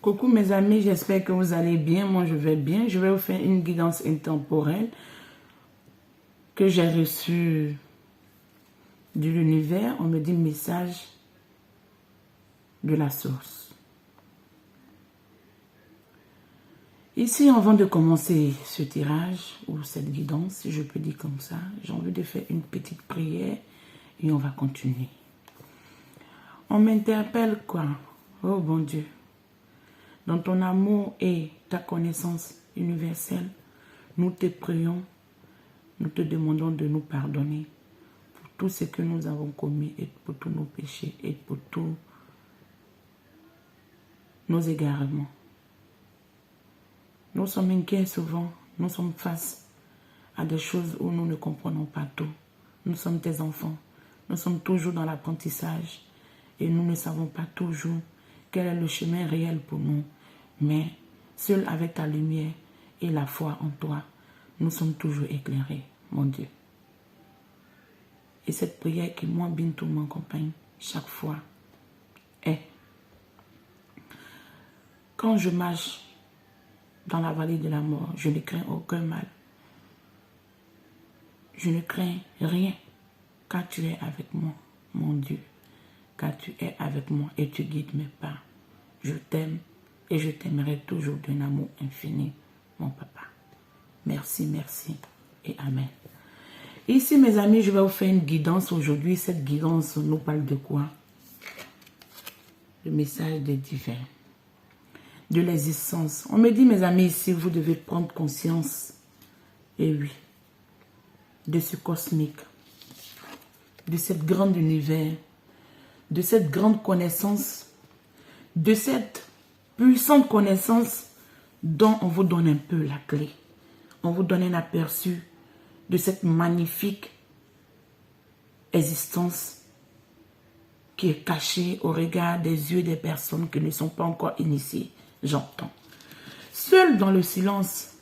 Coucou mes amis, j'espère que vous allez bien. Moi, je vais bien. Je vais vous faire une guidance intemporelle que j'ai reçue de l'univers. On me dit message de la source. Ici, avant de commencer ce tirage ou cette guidance, si je peux dire comme ça, j'ai envie de faire une petite prière et on va continuer. On m'interpelle quoi? Oh bon Dieu. Dans ton amour et ta connaissance universelle, nous te prions, nous te demandons de nous pardonner pour tout ce que nous avons commis et pour tous nos péchés et pour tous nos égarements. Nous sommes inquiets souvent, nous sommes face à des choses où nous ne comprenons pas tout. Nous sommes tes enfants, nous sommes toujours dans l'apprentissage et nous ne savons pas toujours quel est le chemin réel pour nous. Mais seul avec ta lumière et la foi en toi, nous sommes toujours éclairés, mon Dieu. Et cette prière qui, moi, Bintou, m'accompagne chaque fois est: quand je marche dans la vallée de la mort, je ne crains aucun mal. Je ne crains rien, car tu es avec moi, mon Dieu. Car tu es avec moi et tu guides mes pas. Je t'aime et je t'aimerai toujours d'un amour infini, mon papa. Merci, merci et amen. Ici, mes amis, je vais vous faire une guidance aujourd'hui. Cette guidance nous parle de quoi? Le message des divins, de l'existence. On me dit, mes amis, ici, vous devez prendre conscience, et oui, de ce cosmique, de cette grande univers, de cette grande connaissance, de cette puissante connaissance dont on vous donne un peu la clé. On vous donne un aperçu de cette magnifique existence qui est cachée au regard des yeux des personnes qui ne sont pas encore initiées, j'entends. Seul dans le silence,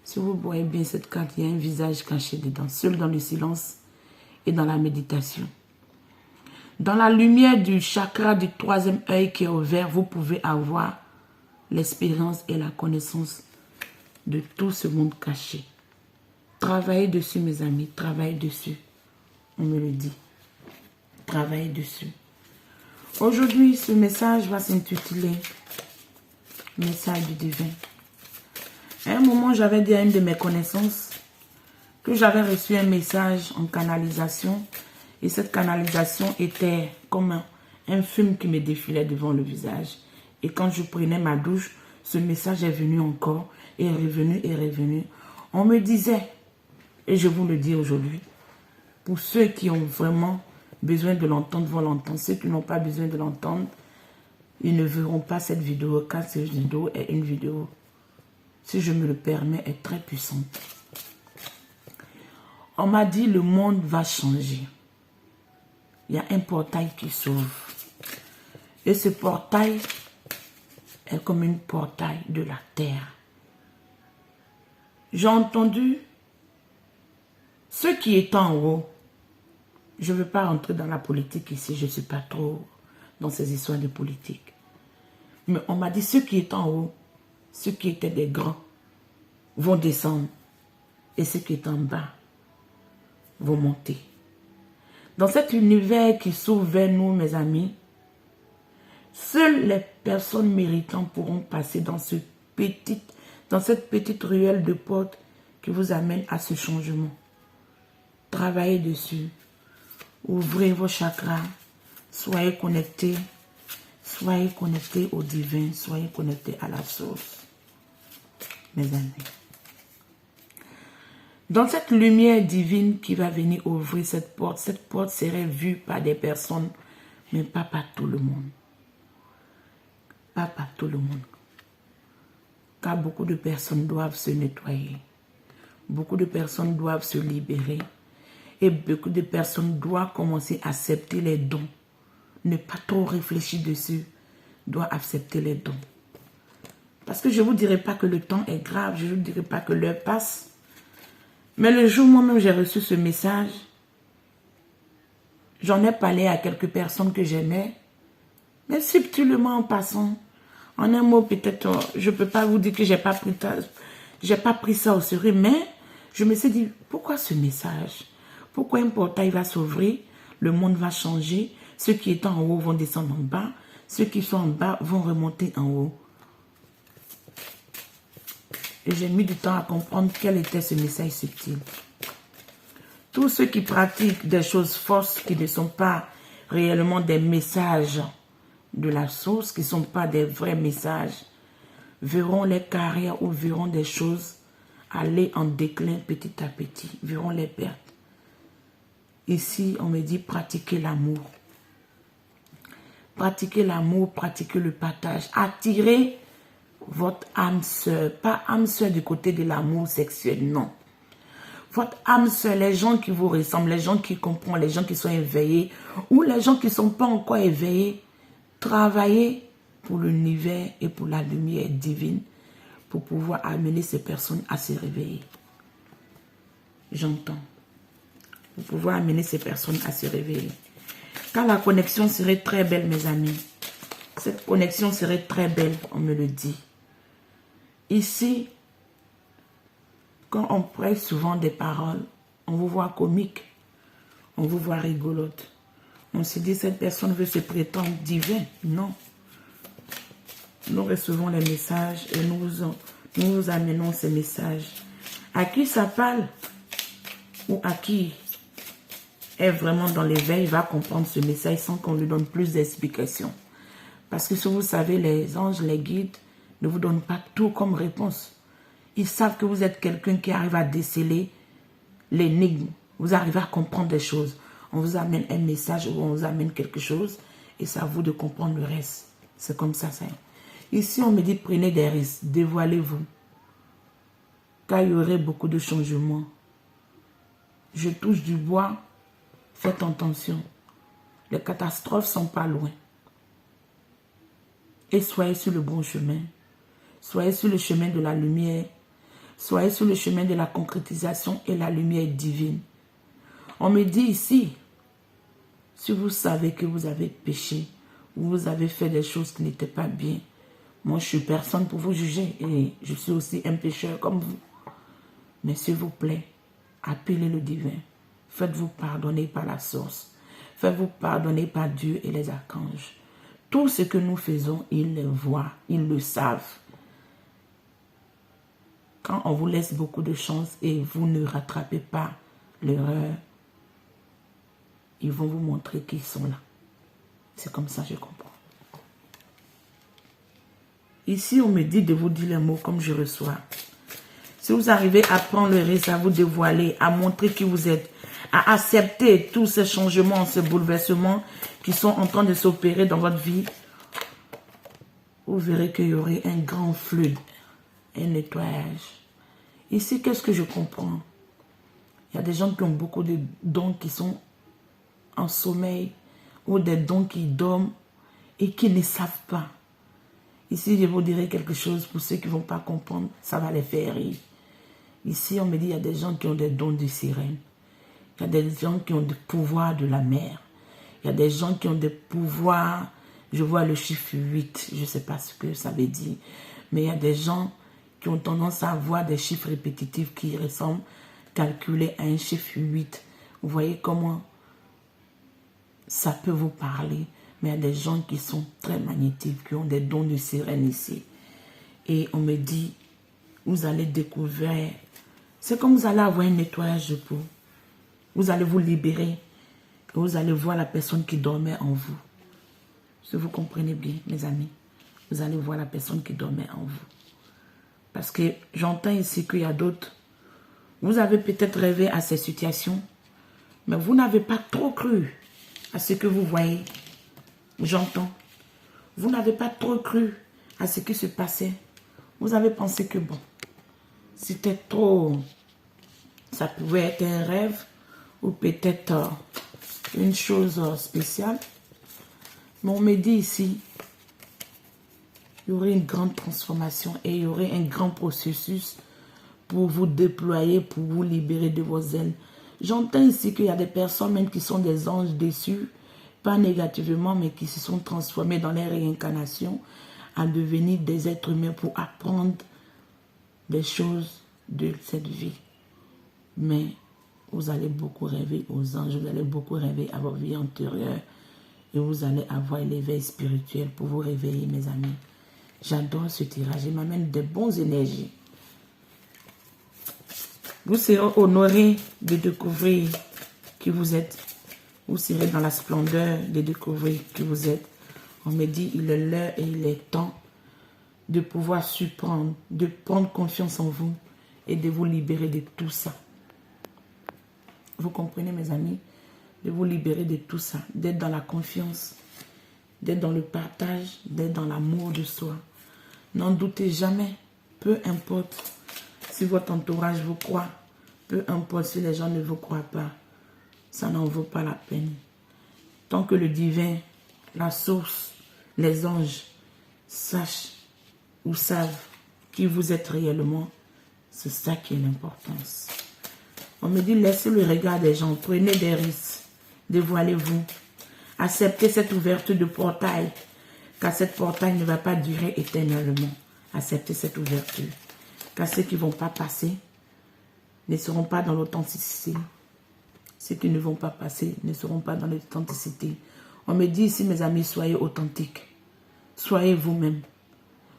si vous voyez bien cette carte, il y a un visage caché dedans. Seul dans le silence et dans la méditation. Dans la lumière du chakra du troisième œil qui est ouvert, vous pouvez avoir l'expérience et la connaissance de tout ce monde caché. Travaillez dessus, mes amis, travaillez dessus. On me le dit. Travaillez dessus. Aujourd'hui, ce message va s'intituler Message du divin. À un moment, j'avais dit à une de mes connaissances que j'avais reçu un message en canalisation. Et cette canalisation était comme un film qui me défilait devant le visage. Et quand je prenais ma douche, ce message est venu encore, et est revenu, et revenu. On me disait, et je vous le dis aujourd'hui, pour ceux qui ont vraiment besoin de l'entendre, vont l'entendre. Ceux qui n'ont pas besoin de l'entendre, ils ne verront pas cette vidéo, car cette vidéo est une vidéo, si je me le permets, est très puissante. On m'a dit, le monde va changer. Il y a un portail qui s'ouvre. Et ce portail est comme un portail de la terre. J'ai entendu ce qui est en haut. Je ne veux pas rentrer dans la politique ici. Je ne suis pas trop dans ces histoires de politique. Mais on m'a dit, ceux qui est en haut, ceux qui étaient des grands, vont descendre. Et ceux qui est en bas vont monter. Dans cet univers qui s'ouvre vers nous, mes amis, seules les personnes méritantes pourront passer dans cette petite ruelle de porte qui vous amène à ce changement. Travaillez dessus. Ouvrez vos chakras. Soyez connectés. Soyez connectés au divin. Soyez connectés à la source. Mes amis. Dans cette lumière divine qui va venir ouvrir cette porte serait vue par des personnes, mais pas par tout le monde. Pas par tout le monde. Car beaucoup de personnes doivent se nettoyer. Beaucoup de personnes doivent se libérer. Et beaucoup de personnes doivent commencer à accepter les dons. Ne pas trop réfléchir dessus. Doivent accepter les dons. Parce que je ne vous dirai pas que le temps est grave. Je ne vous dirai pas que l'heure passe. Mais le jour où moi-même j'ai reçu ce message, j'en ai parlé à quelques personnes que j'aimais, mais subtilement en passant, En un mot, peut-être, je ne peux pas vous dire que j'ai pas pris ça au sérieux, mais je me suis dit, pourquoi ce message? Pourquoi un portail va s'ouvrir, le monde va changer, ceux qui étaient en haut vont descendre en bas, ceux qui sont en bas vont remonter en haut. Et j'ai mis du temps à comprendre quel était ce message subtil. Tous ceux qui pratiquent des choses fausses qui ne sont pas réellement des messages de la source, qui ne sont pas des vrais messages, verront les carrières ou verront des choses aller en déclin petit à petit, verront les pertes. Ici, on me dit pratiquer l'amour. Pratiquer l'amour, pratiquer le partage. Attirez votre âme sœur. Pas âme sœur du côté de l'amour sexuel, non. Votre âme sœur, les gens qui vous ressemblent, les gens qui comprennent, les gens qui sont éveillés, ou les gens qui ne sont pas encore éveillés, travaillez pour l'univers et pour la lumière divine, pour pouvoir amener ces personnes à se réveiller. J'entends. Pour pouvoir amener ces personnes à se réveiller. Quand la connexion serait très belle, mes amis, cette connexion serait très belle, on me le dit. Ici, quand on prête souvent des paroles, on vous voit comique, on vous voit rigolote. On se dit, cette personne veut se prétendre divin. Non. Nous recevons les messages et nous amenons ces messages. À qui ça parle ou à qui est vraiment dans l'éveil va comprendre ce message sans qu'on lui donne plus d'explications. Parce que si vous savez, les anges, les guides ne vous donnent pas tout comme réponse. Ils savent que vous êtes quelqu'un qui arrive à déceler l'énigme. Vous arrivez à comprendre des choses. On vous amène un message ou on vous amène quelque chose et c'est à vous de comprendre le reste. C'est comme ça. Ici, on me dit prenez des risques, dévoilez-vous. Car il y aurait beaucoup de changements. Je touche du bois, faites attention. Les catastrophes ne sont pas loin. Et soyez sur le bon chemin. Soyez sur le chemin de la lumière. Soyez sur le chemin de la concrétisation et la lumière divine. On me dit ici, si vous savez que vous avez péché, ou vous avez fait des choses qui n'étaient pas bien, moi je suis personne pour vous juger et je suis aussi un pécheur comme vous. Mais s'il vous plaît, appelez le divin. Faites-vous pardonner par la source. Faites-vous pardonner par Dieu et les archanges. Tout ce que nous faisons, ils le voient, ils le savent. Quand on vous laisse beaucoup de chance et vous ne rattrapez pas l'erreur, ils vont vous montrer qu'ils sont là. C'est comme ça que je comprends. Ici, on me dit de vous dire les mots comme je reçois. Si vous arrivez à prendre le risque, à vous dévoiler, à montrer qui vous êtes, à accepter tous ces changements, ces bouleversements qui sont en train de s'opérer dans votre vie, vous verrez qu'il y aurait un grand flux, un nettoyage. Ici, qu'est-ce que je comprends? Il y a des gens qui ont beaucoup de dons qui sont en sommeil ou des dons qui dorment et qui ne savent pas. Ici, je vous dirai quelque chose pour ceux qui ne vont pas comprendre, ça va les faire rire. Ici, on me dit qu'il y a des gens qui ont des dons de sirène. Il y a des gens qui ont des pouvoirs de la mer. Il y a des gens qui ont des pouvoirs, je vois le chiffre 8, je ne sais pas ce que ça veut dire, mais il y a des gens qui ont tendance à avoir des chiffres répétitifs qui ressemblent calculés à un chiffre 8. Vous voyez comment ça peut vous parler, mais il y a des gens qui sont très magnétiques, qui ont des dons de sirène ici. Et on me dit, vous allez découvrir, c'est comme vous allez avoir un nettoyage de peau. Vous allez vous libérer et vous allez voir la personne qui dormait en vous. Si vous comprenez bien, mes amis, vous allez voir la personne qui dormait en vous. Parce que j'entends ici qu'il y a d'autres. Vous avez peut-être rêvé à ces situations, mais vous n'avez pas trop cru à ce que vous voyez. J'entends. Vous n'avez pas trop cru à ce qui se passait. Vous avez pensé que bon, c'était trop, ça pouvait être un rêve ou peut-être une chose spéciale. Mais on me dit ici, il y aurait une grande transformation et il y aurait un grand processus pour vous déployer, pour vous libérer de vos ailes. J'entends ici qu'il y a des personnes même qui sont des anges déçus, pas négativement, mais qui se sont transformés dans les réincarnations à devenir des êtres humains pour apprendre des choses de cette vie. Mais vous allez beaucoup rêver aux anges, vous allez beaucoup rêver à votre vie antérieure et vous allez avoir l'éveil spirituel pour vous réveiller, mes amis. J'adore ce tirage, il m'amène de bonnes énergies. Vous serez honoré de découvrir qui vous êtes. Vous serez dans la splendeur de découvrir qui vous êtes. On me dit, il est l'heure et il est temps de pouvoir surprendre, de prendre confiance en vous et de vous libérer de tout ça. Vous comprenez, mes amis? De vous libérer de tout ça, d'être dans la confiance, d'être dans le partage, d'être dans l'amour de soi. N'en doutez jamais, peu importe si votre entourage vous croit, peu importe si les gens ne vous croient pas, ça n'en vaut pas la peine. Tant que le divin, la source, les anges sachent ou savent qui vous êtes réellement, c'est ça qui est l'importance. On me dit, laissez le regard des gens, prenez des risques, dévoilez-vous, acceptez cette ouverture de portail, car cette portail ne va pas durer éternellement. Acceptez cette ouverture, car ceux qui ne vont pas passer ne seront pas dans l'authenticité. Ceux qui ne vont pas passer ne seront pas dans l'authenticité. On me dit ici, mes amis, soyez authentiques. Soyez vous-même.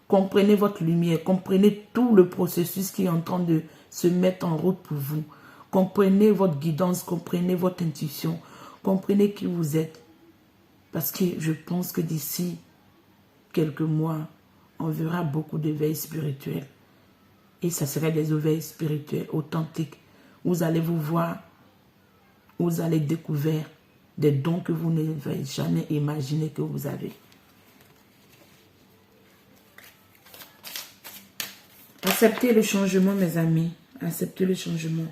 Comprenez votre lumière. Comprenez tout le processus qui est en train de se mettre en route pour vous. Comprenez votre guidance. Comprenez votre intuition. Comprenez qui vous êtes. Parce que je pense que d'ici quelques mois, on verra beaucoup d'éveil spirituel. Et ça serait des éveils spirituels authentiques. Vous allez vous voir, vous allez découvrir des dons que vous n'avez jamais imaginé que vous avez. Acceptez le changement, mes amis. Acceptez le changement.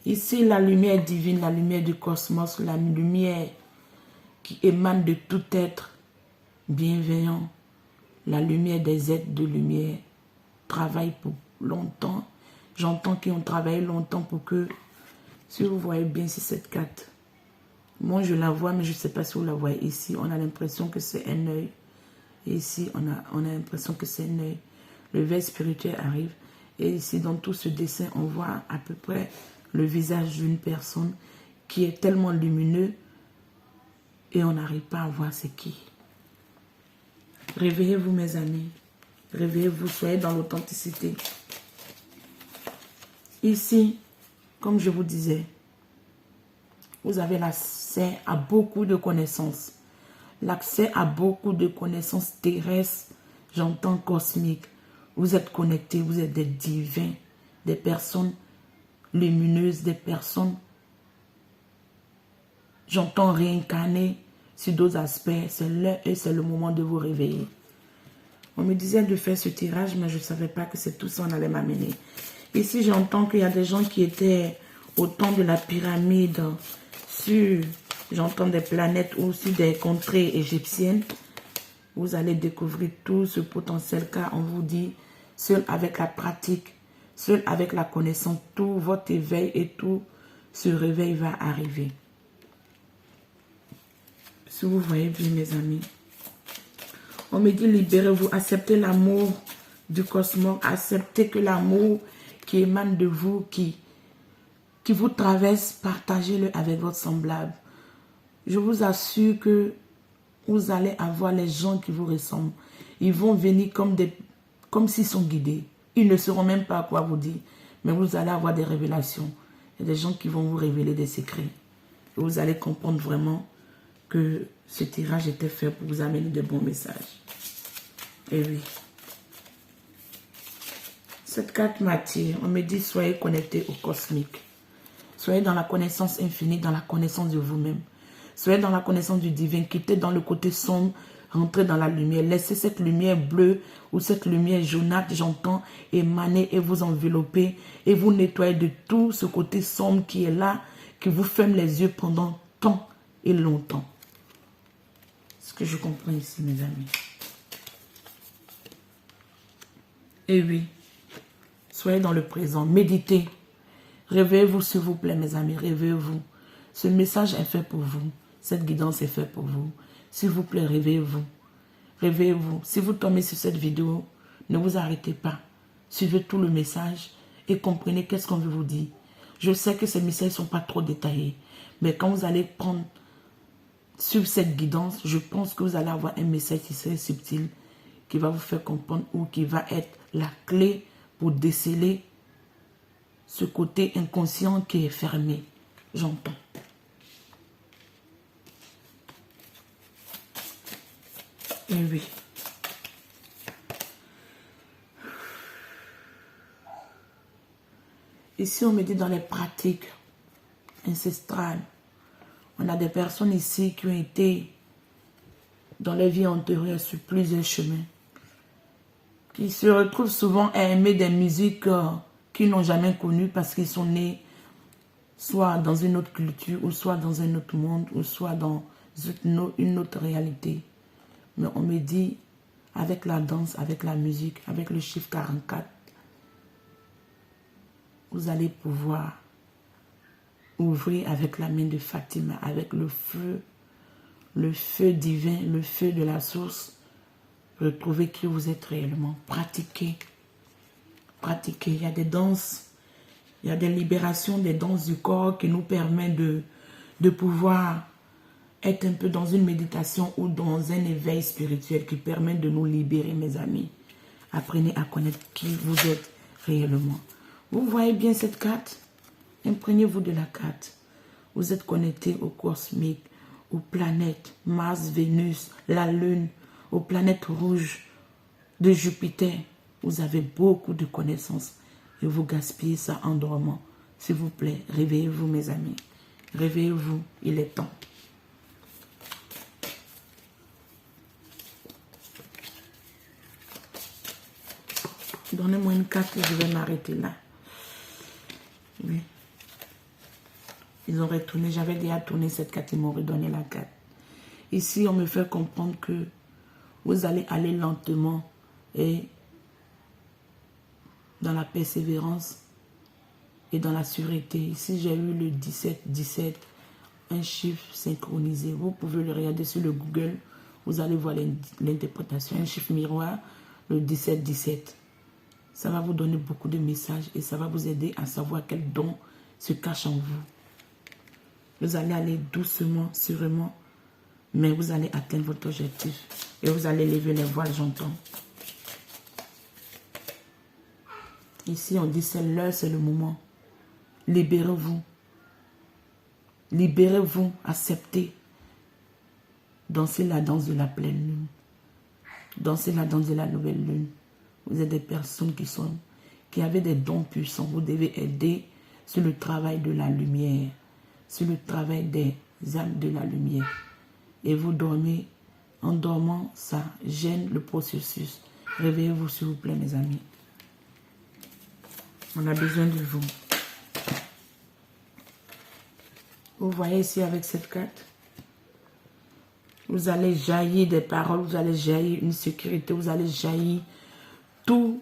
Ici, la lumière divine, la lumière du cosmos, la lumière qui émane de tout être bienveillant, la lumière des êtres de lumière, travaille pour longtemps. J'entends qu'ils ont travaillé longtemps pour que, si vous voyez bien, c'est cette carte. Moi, je la vois, mais je ne sais pas si vous la voyez ici. On a l'impression que c'est un œil. Et ici, on a l'impression que c'est un œil. Le veille spirituel arrive. Et ici, dans tout ce dessin, on voit à peu près le visage d'une personne qui est tellement lumineux et on n'arrive pas à voir c'est qui. Réveillez-vous, mes amis. Réveillez-vous, soyez dans l'authenticité. Ici, comme je vous disais, vous avez l'accès à beaucoup de connaissances. L'accès à beaucoup de connaissances terrestres, j'entends cosmiques. Vous êtes connectés, vous êtes des divins, des personnes lumineuses, des personnes, j'entends réincarner sur d'autres aspects. C'est l'heure et c'est le moment de vous réveiller. On me disait de faire ce tirage, mais je ne savais pas que c'est tout ça qu'on allait m'amener. Ici, j'entends qu'il y a des gens qui étaient au temps de la pyramide, j'entends des planètes ou sur des contrées égyptiennes. Vous allez découvrir tout ce potentiel, car on vous dit, seul avec la pratique, seul avec la connaissance, tout votre éveil et tout ce réveil va arriver. Si vous voyez bien, mes amis, on me dit libérez-vous, acceptez l'amour du cosmos, acceptez que l'amour qui émane de vous, qui vous traverse, partagez-le avec votre semblable. Je vous assure que vous allez avoir les gens qui vous ressemblent. Ils vont venir comme s'ils sont guidés. Ils ne sauront même pas quoi vous dire. Mais vous allez avoir des révélations. Il y a des gens qui vont vous révéler des secrets. Et vous allez comprendre vraiment que ce tirage était fait pour vous amener de bons messages. Et oui. Cette carte m'attire. On me dit soyez connectés au cosmique. Soyez dans la connaissance infinie, dans la connaissance de vous-même. Soyez dans la connaissance du divin. Quittez dans le côté sombre, rentrez dans la lumière. Laissez cette lumière bleue ou cette lumière jaunâtre, j'entends, émaner et vous envelopper et vous nettoyer de tout ce côté sombre qui est là, qui vous ferme les yeux pendant tant et longtemps. Ce que je comprends ici, mes amis. Et oui, soyez dans le présent, méditez. Réveillez-vous, s'il vous plaît, mes amis, réveillez-vous. Ce message est fait pour vous. Cette guidance est faite pour vous. S'il vous plaît, réveillez-vous. Réveillez-vous. Si vous tombez sur cette vidéo, ne vous arrêtez pas. Suivez tout le message et comprenez qu'est-ce qu'on veut vous dire. Je sais que ces messages ne sont pas trop détaillés. Mais quand vous allez prendre sur cette guidance, je pense que vous allez avoir un message qui serait subtil, qui va vous faire comprendre ou qui va être la clé pour déceler ce côté inconscient qui est fermé. J'entends. Et oui. Ici, on me dit dans les pratiques ancestrales, on a des personnes ici qui ont été dans les vies antérieures sur plusieurs chemins, qui se retrouvent souvent à aimer des musiques qu'ils n'ont jamais connues parce qu'ils sont nés soit dans une autre culture, ou soit dans un autre monde, ou soit dans une autre réalité. Mais on me dit, avec la danse, avec la musique, avec le chiffre 44, vous allez pouvoir ouvrir avec la main de Fatima, avec le feu divin, le feu de la source, retrouver qui vous êtes réellement. Pratiquez. Pratiquez. Il y a des danses, il y a des libérations, des danses du corps qui nous permettent de pouvoir être un peu dans une méditation ou dans un éveil spirituel qui permet de nous libérer, mes amis. Apprenez à connaître qui vous êtes réellement. Vous voyez bien cette carte? Imprégnez-vous de la carte. Vous êtes connecté au cosmique, aux planètes, Mars, Vénus, la Lune, aux planètes rouges de Jupiter. Vous avez beaucoup de connaissances et vous gaspillez ça en dormant. S'il vous plaît, réveillez-vous, mes amis. Réveillez-vous, il est temps. Donnez-moi une carte et je vais m'arrêter là. Oui. Ils ont retourné. J'avais déjà tourné cette carte. Ils m'ont redonné la carte. Ici, on me fait comprendre que vous allez aller lentement et dans la persévérance et dans la sûreté. Ici, j'ai eu le 17-17, un chiffre synchronisé. Vous pouvez le regarder sur le Google. Vous allez voir l'interprétation. Un chiffre miroir, le 17-17. Ça va vous donner beaucoup de messages et ça va vous aider à savoir quel don se cache en vous. Vous allez aller doucement, sûrement, mais vous allez atteindre votre objectif. Et vous allez lever les voiles, j'entends. Ici, on dit c'est l'heure, c'est le moment. Libérez-vous. Libérez-vous, acceptez. Dansez la danse de la pleine lune. Dansez la danse de la nouvelle lune. Vous êtes des personnes qui avaient des dons puissants. Vous devez aider sur le travail de la lumière, sur le travail des âmes de la lumière. Et vous dormez. En dormant, ça gêne le processus. Réveillez-vous, s'il vous plaît, mes amis. On a besoin de vous. Vous voyez ici avec cette carte, vous allez jaillir des paroles, vous allez jaillir une sécurité, vous allez jaillir tout.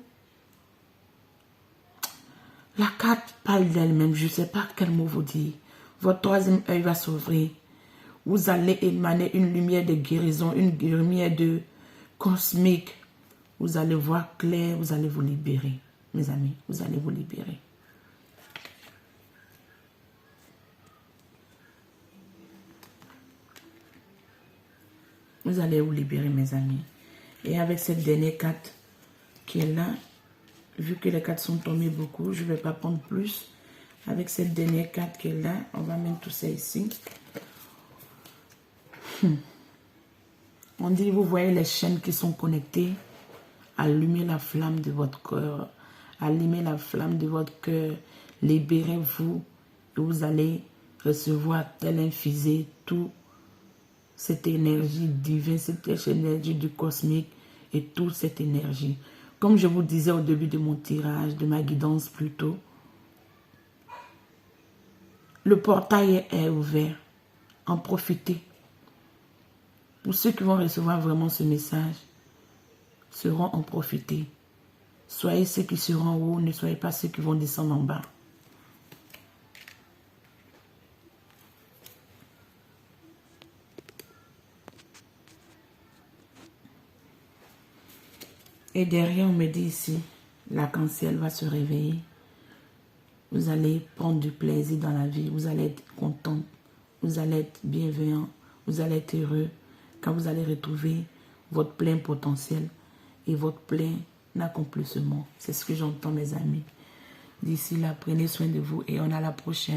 La carte parle d'elle-même, je ne sais pas quel mot vous dire. Votre troisième œil va s'ouvrir. Vous allez émaner une lumière de guérison, une lumière de cosmique. Vous allez voir clair, vous allez vous libérer. Mes amis, vous allez vous libérer. Vous allez vous libérer, mes amis. Et avec cette dernière carte qui est là, vu que les cartes sont tombées beaucoup, je ne vais pas prendre plus. Avec cette dernière carte qui est là, on va mettre tout ça ici. On dit, vous voyez les chaînes qui sont connectées. Allumez la flamme de votre cœur. Allumez la flamme de votre cœur. Libérez-vous. Et vous allez recevoir tel infusé tout cette énergie divine, cette énergie du cosmique et toute cette énergie. Comme je vous disais au début de mon tirage, de ma guidance plutôt, le portail est ouvert. En profitez. Pour ceux qui vont recevoir vraiment ce message, seront en profiter. Soyez ceux qui seront en haut, ne soyez pas ceux qui vont descendre en bas. Et derrière, on me dit ici, l'arc-en-ciel va se réveiller. Vous allez prendre du plaisir dans la vie. Vous allez être content. Vous allez être bienveillant. Vous allez être heureux quand vous allez retrouver votre plein potentiel et votre plein accomplissement. C'est ce que j'entends, mes amis. D'ici là, prenez soin de vous et on a la prochaine.